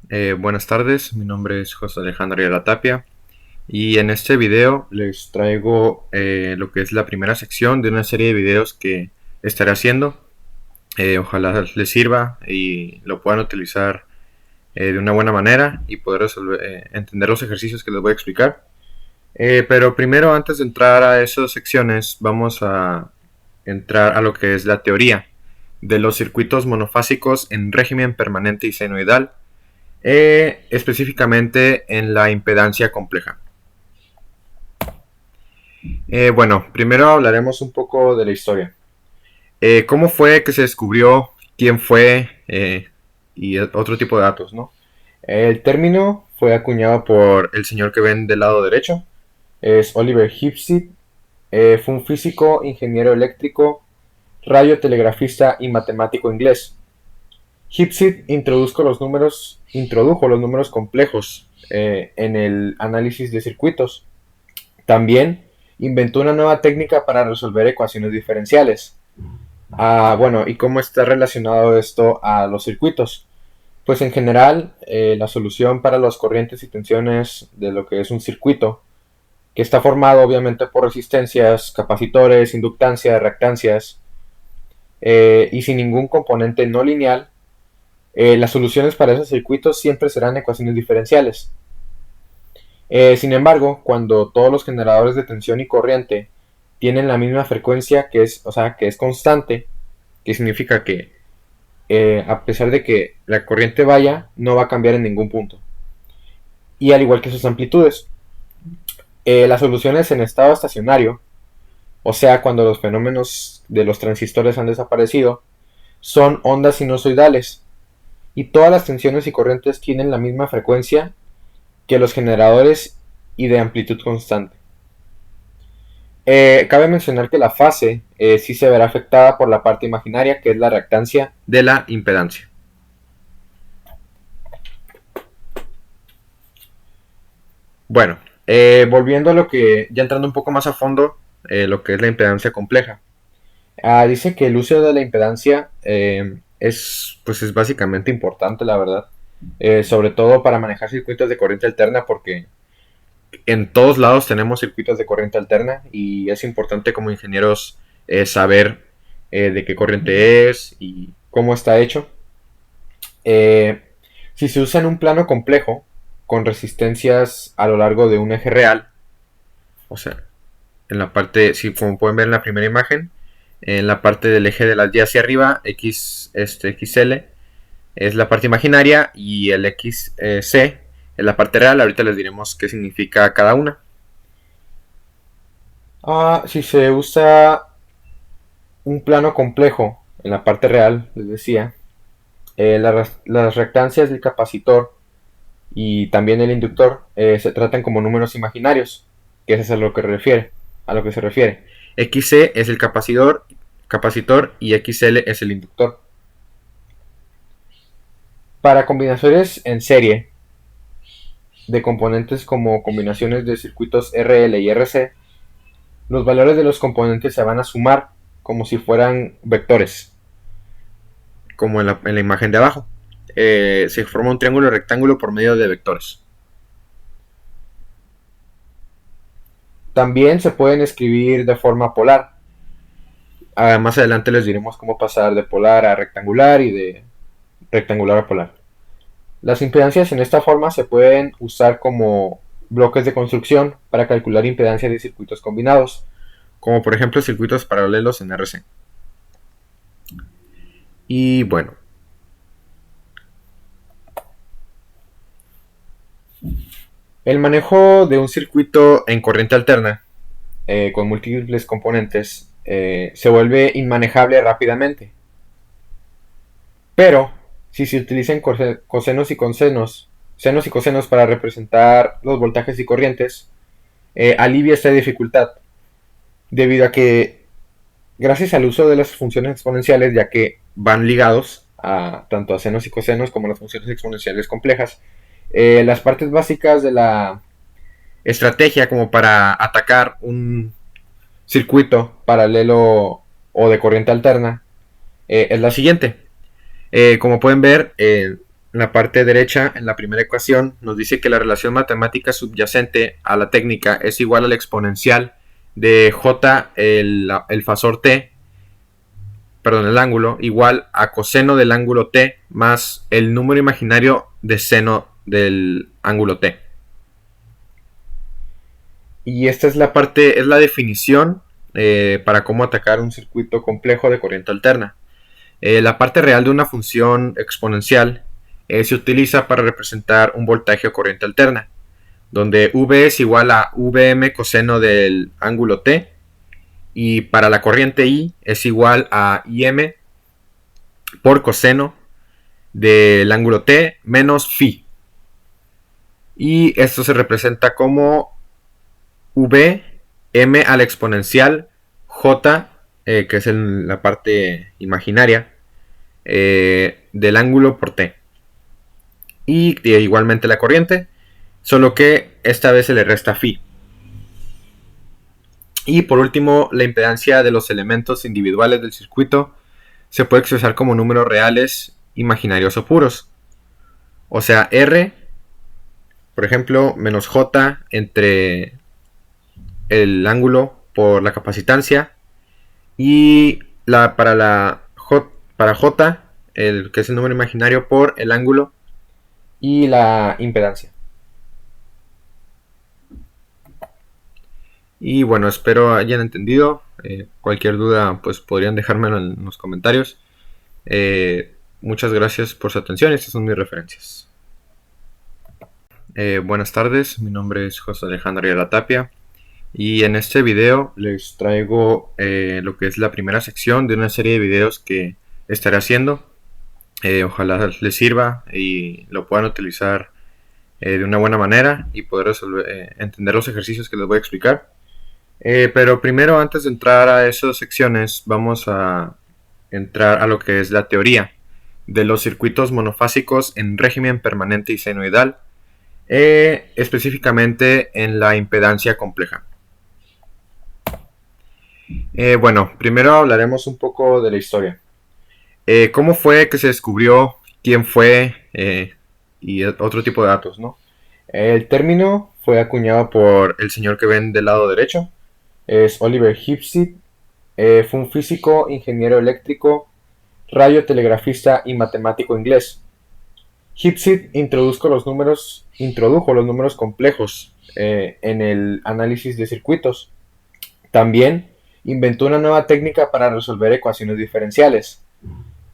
Buenas tardes, mi nombre es José Alejandro de la Tapia y en este video les traigo lo que es la primera sección de una serie de videos que estaré haciendo. Ojalá les sirva y lo puedan utilizar de una buena manera y poder entender los ejercicios que les voy a explicar. Pero primero, antes de entrar a esas secciones, vamos a entrar a lo que es la teoría de los circuitos monofásicos en régimen permanente y senoidal, específicamente en la impedancia compleja. Bueno, primero hablaremos un poco de la historia. ¿Cómo fue que se descubrió? ¿Quién fue? Y otro tipo de datos, ¿no? El término fue acuñado por el señor que ven del lado derecho. Es Oliver Hipsit. Fue un físico, ingeniero eléctrico, radiotelegrafista y matemático inglés. Hipsit introdujo los números complejos en el análisis de circuitos. También inventó una nueva técnica para resolver ecuaciones diferenciales. Bueno, ¿y cómo está relacionado esto a los circuitos? Pues en general, la solución para las corrientes y tensiones de lo que es un circuito, que está formado obviamente por resistencias, capacitores, inductancias, reactancias, y sin ningún componente no lineal, las soluciones para esos circuitos siempre serán ecuaciones diferenciales. Sin embargo, cuando todos los generadores de tensión y corriente tienen la misma frecuencia, que es constante, que significa que a pesar de que la corriente vaya, no va a cambiar en ningún punto. Y al igual que sus amplitudes, las soluciones en estado estacionario, o sea, cuando los fenómenos de los transistores han desaparecido, son ondas sinusoidales. Y todas las tensiones y corrientes tienen la misma frecuencia que los generadores y de amplitud constante. Cabe mencionar que la fase sí se verá afectada por la parte imaginaria, que es la reactancia de la impedancia. Bueno, volviendo a lo que, ya entrando un poco más a fondo, lo que es la impedancia compleja. Dice que el uso de la impedancia pues es básicamente importante, la verdad. Sobre todo para manejar circuitos de corriente alterna, porque en todos lados tenemos circuitos de corriente alterna y es importante como ingenieros saber de qué corriente es y cómo está hecho. Eh, si se usa en un plano complejo con resistencias a lo largo de un eje real, o sea, en la parte, si como pueden ver en la primera imagen, en la parte del eje de las Y hacia arriba, XL es la parte imaginaria y el XC es la parte real. Ahorita les diremos qué significa cada una. Si se usa un plano complejo en la parte real, les decía, las reactancias del capacitor y también el inductor se tratan como números imaginarios, que eso es a lo que se refiere. XC es el capacitor y XL es el inductor. Para combinaciones en serie de componentes como combinaciones de circuitos RL y RC, los valores de los componentes se van a sumar como si fueran vectores, como en la imagen de abajo. Se forma un triángulo rectángulo por medio de vectores. También se pueden escribir de forma polar. Más adelante les diremos cómo pasar de polar a rectangular y de rectangular a polar. Las impedancias en esta forma se pueden usar como bloques de construcción para calcular impedancias de circuitos combinados, como por ejemplo circuitos paralelos en RC. Y bueno, el manejo de un circuito en corriente alterna con múltiples componentes se vuelve inmanejable rápidamente. Pero si se utilizan cosenos y consenos, senos y cosenos para representar los voltajes y corrientes, alivia esta dificultad, debido a que gracias al uso de las funciones exponenciales, ya que van ligados tanto a senos y cosenos como a las funciones exponenciales complejas, las partes básicas de la estrategia como para atacar un circuito paralelo o de corriente alterna es la siguiente. Como pueden ver, en la parte derecha, en la primera ecuación, nos dice que la relación matemática subyacente a la técnica es igual al exponencial de j, el fasor t, perdón, el ángulo, igual a coseno del ángulo t más el número imaginario de seno del ángulo t. Y esta es la parte, es la definición para cómo atacar un circuito complejo de corriente alterna. La parte real de una función exponencial se utiliza para representar un voltaje o corriente alterna, donde V es igual a Vm coseno del ángulo t, y para la corriente I es igual a Im por coseno del ángulo t menos phi. Y esto se representa como Vm a la exponencial j, que es en la parte imaginaria, del ángulo por t. Y igualmente la corriente, solo que esta vez se le resta phi. Y por último, la impedancia de los elementos individuales del circuito se puede expresar como números reales, imaginarios o puros. O sea, R, por ejemplo, menos J entre el ángulo por la capacitancia, y para J, que es el número imaginario, por el ángulo y la impedancia. Y bueno, espero hayan entendido. Cualquier duda, pues podrían dejármelo en los comentarios. Muchas gracias por su atención. Estas son mis referencias. Buenas tardes, mi nombre es José Alejandro Ayala Tapia. Y en este video les traigo lo que es la primera sección de una serie de videos que estaré haciendo. Ojalá les sirva y lo puedan utilizar de una buena manera y poder entender los ejercicios que les voy a explicar. Pero primero, antes de entrar a esas secciones, vamos a entrar a lo que es la teoría de los circuitos monofásicos en régimen permanente y senoidal, específicamente en la impedancia compleja. Bueno, primero hablaremos un poco de la historia. ¿Cómo fue que se descubrió? ¿Quién fue? Y otro tipo de datos, ¿no? El término fue acuñado por el señor que ven del lado derecho. Es Oliver Hipsit. Fue un físico, ingeniero eléctrico, radiotelegrafista y matemático inglés. Hipsit introdujo los números complejos en el análisis de circuitos. También inventó una nueva técnica para resolver ecuaciones diferenciales.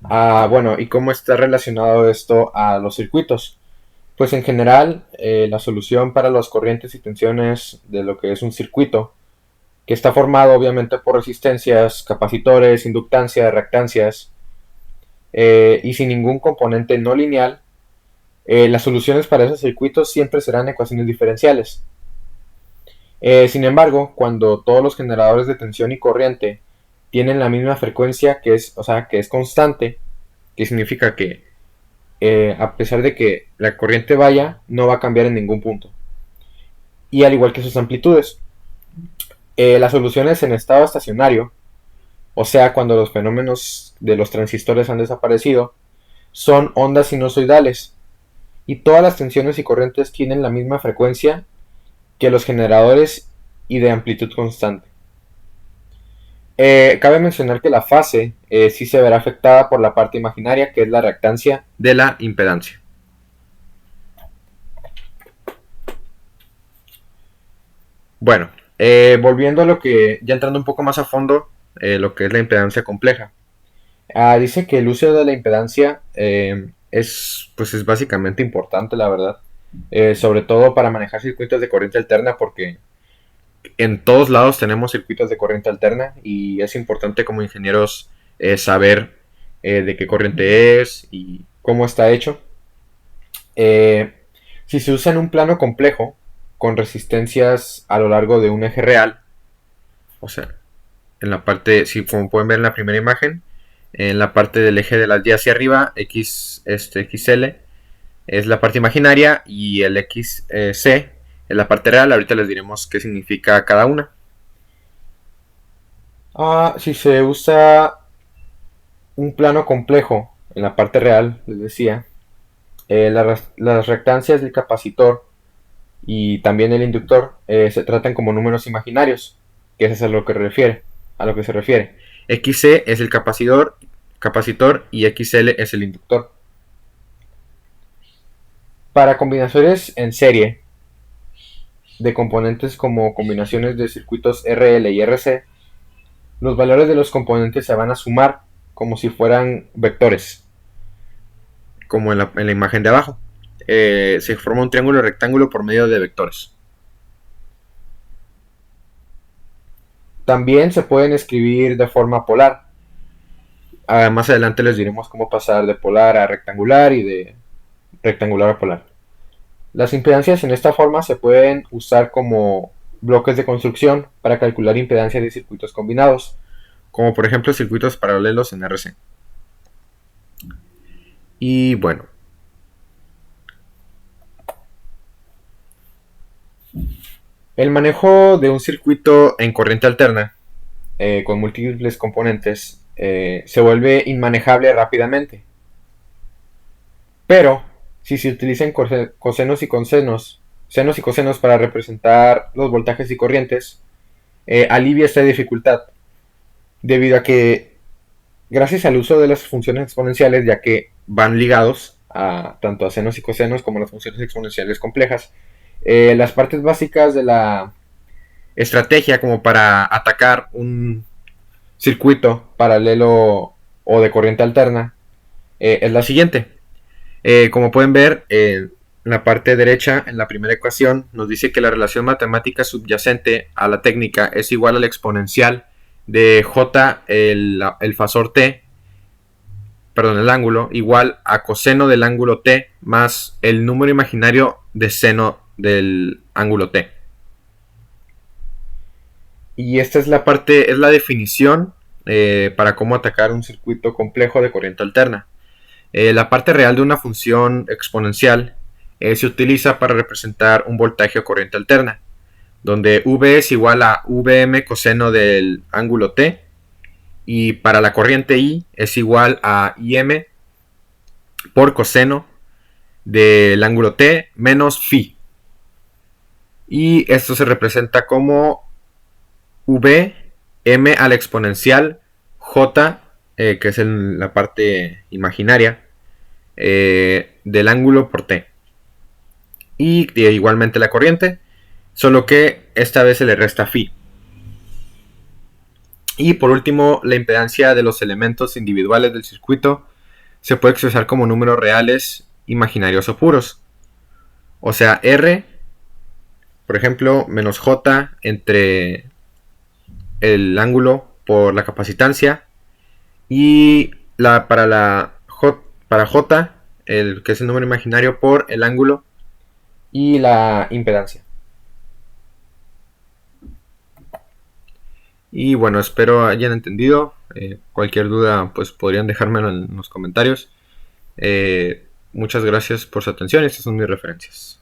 Bueno, ¿y cómo está relacionado esto a los circuitos? Pues en general, la solución para las corrientes y tensiones de lo que es un circuito, que está formado obviamente por resistencias, capacitores, inductancias, reactancias, y sin ningún componente no lineal, las soluciones para esos circuitos siempre serán ecuaciones diferenciales. Sin embargo, cuando todos los generadores de tensión y corriente tienen la misma frecuencia, que es constante, que significa que a pesar de que la corriente vaya, no va a cambiar en ningún punto. Y al igual que sus amplitudes. Las soluciones en estado estacionario, o sea, cuando los fenómenos de los transistores han desaparecido, son ondas sinusoidales. Y todas las tensiones y corrientes tienen la misma frecuencia que los generadores y de amplitud constante. Cabe mencionar que la fase sí se verá afectada por la parte imaginaria, que es la reactancia de la impedancia. Bueno, volviendo a lo que, ya entrando un poco más a fondo, lo que es la impedancia compleja. Dice que el uso de la impedancia es básicamente importante, la verdad. Sobre todo para manejar circuitos de corriente alterna, porque en todos lados tenemos circuitos de corriente alterna y es importante como ingenieros saber de qué corriente es y cómo está hecho. Si se usa en un plano complejo con resistencias a lo largo de un eje real, o sea, en la parte, si como pueden ver en la primera imagen, en la parte del eje de las Y hacia arriba, XL es la parte imaginaria y el XC es la parte real. Ahorita les diremos qué significa cada una. Si se usa un plano complejo en la parte real, les decía, Las reactancias del capacitor y también el inductor se tratan como números imaginarios, que eso es a lo que se refiere. XC es el capacitor y XL es el inductor. Para combinaciones en serie de componentes como combinaciones de circuitos RL y RC, los valores de los componentes se van a sumar como si fueran vectores, como en la imagen de abajo. Se forma un triángulo rectángulo por medio de vectores. También se pueden escribir de forma polar. Más adelante les diremos cómo pasar de polar a rectangular y de rectangular a polar. Las impedancias en esta forma se pueden usar como bloques de construcción para calcular impedancias de circuitos combinados, como por ejemplo circuitos paralelos en RC. Y bueno, el manejo de un circuito en corriente alterna con múltiples componentes se vuelve inmanejable rápidamente. Pero si se utilizan cosenos y senos y cosenos para representar los voltajes y corrientes, alivia esta dificultad, debido a que gracias al uso de las funciones exponenciales, ya que van ligados tanto a senos y cosenos como las funciones exponenciales complejas, las partes básicas de la estrategia como para atacar un circuito paralelo o de corriente alterna es la siguiente. Como pueden ver, en la parte derecha, en la primera ecuación, nos dice que la relación matemática subyacente a la técnica es igual a la exponencial de j, el fasor t, perdón, el ángulo, igual a coseno del ángulo t más el número imaginario de seno del ángulo t. Y esta es es la definición para cómo atacar un circuito complejo de corriente alterna. La parte real de una función exponencial se utiliza para representar un voltaje o corriente alterna, donde V es igual a Vm coseno del ángulo t, y para la corriente I es igual a Im por coseno del ángulo t menos phi. Y esto se representa como Vm a la exponencial j, que es en la parte imaginaria, del ángulo por t. Y igualmente la corriente, solo que esta vez se le resta phi. Y por último, la impedancia de los elementos individuales del circuito se puede expresar como números reales, imaginarios o puros. O sea, R, por ejemplo, menos J entre el ángulo por la capacitancia, y para J, que es el número imaginario por el ángulo y la impedancia. Y bueno, espero hayan entendido. Cualquier duda pues podrían dejármelo en los comentarios. Muchas gracias por su atención. Estas son mis referencias.